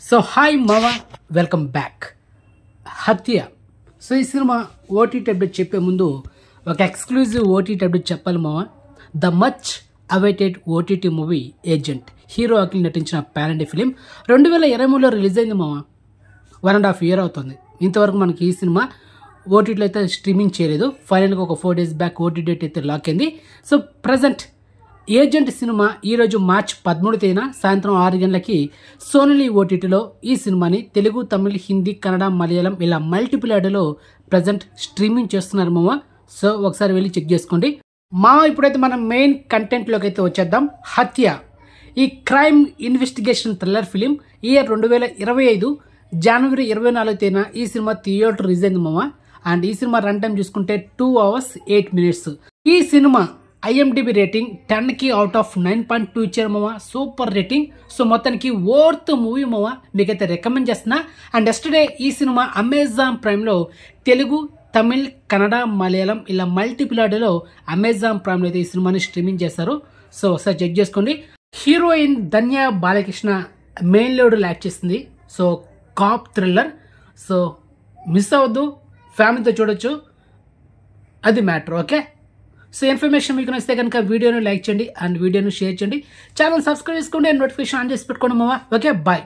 So hi మావా, welcome back. హత్య. So ఈ సినిమా ఓటీటీ అప్డేట్ చెప్పే ముందు ఒక ఎక్స్క్లూజివ్ ఓటీటీ అప్డేట్ చెప్పాలి మావా. The much awaited OTT movie agent hero Akhil నటించిన ప్యారండీ ఫిలిం 2023లో రిలీజ్ అయింది మావా. 1.5 year అవుతుంది. ఇంతవరకు మనకి ఈ సినిమా ఓటీటీలో అయితే స్ట్రీమింగ్ చేయలేదు. ఫైనల్గా ఒక 4 days బ్యాక్ ఓటీ డేట్ అయితే లాక్ అయింది. సో ప్రజెంట్ ఏజెంట్ సినిమా ఈరోజు మార్చి 13వ తేదీన సాయంత్రం 6 గంటలకి సోనీ ఓటీటీలో ఈ సినిమాని తెలుగు, తమిళ్, హిందీ, కన్నడ, మలయాళం ఇలా మల్టిపుల్ యాడ్లో ప్రజెంట్ స్ట్రీమింగ్ చేస్తున్నారు మామ. సో ఒకసారి వెళ్ళి చెక్ చేసుకోండి మామ. ఇప్పుడైతే మనం మెయిన్ కంటెంట్లోకి అయితే వచ్చేద్దాం. హత్య ఈ crime investigation thriller film year 2025 జనవరి 24వ తేదీన ఈ సినిమా థియేటర్ రిలీజ్ అయింది మామ. అండ్ ఈ సినిమా రన్ టైం చూసుకుంటే 2 hours 8 minutes. ఈ సినిమా IMDb రేటింగ్ 10కి అవుట్ ఆఫ్ 9.2 ఇచ్చారు మామ. Super rating. సో మొత్తానికి వర్త్ మూవీ మామ, మీకైతే రికమెండ్ చేస్తున్నా. అండ్ ఎస్టర్డే ఈ సినిమా అమెజాన్ ప్రైమ్లో తెలుగు, తమిళ్, కన్నడ, మలయాళం ఇలా మల్టిపుల్ ఆడియోలో అమెజాన్ ప్రైమ్లో అయితే ఈ సినిమాని స్ట్రీమింగ్ చేశారు. సో ఒకసారి చెక్ చేసుకోండి. Heroine Dhanya Balakrishna main lead act చేసింది. So cop thriller. So miss అవ్వద్దు, ఫ్యామిలీతో చూడొచ్చు, అది మ్యాటర్. ఓకే. సో ఇన్ఫర్మేషన్ మీకు నచ్చితే కనుక వీడియోని లైక్ చేయండి అండ్ వీడియోని షేర్ చేయండి. ఛానల్ సబ్స్క్రైబ్ చేసుకోండి అండ్ నోటిఫికేషన్ ఆన్ చేసి పెట్టుకోండి మామ. Okay, bye.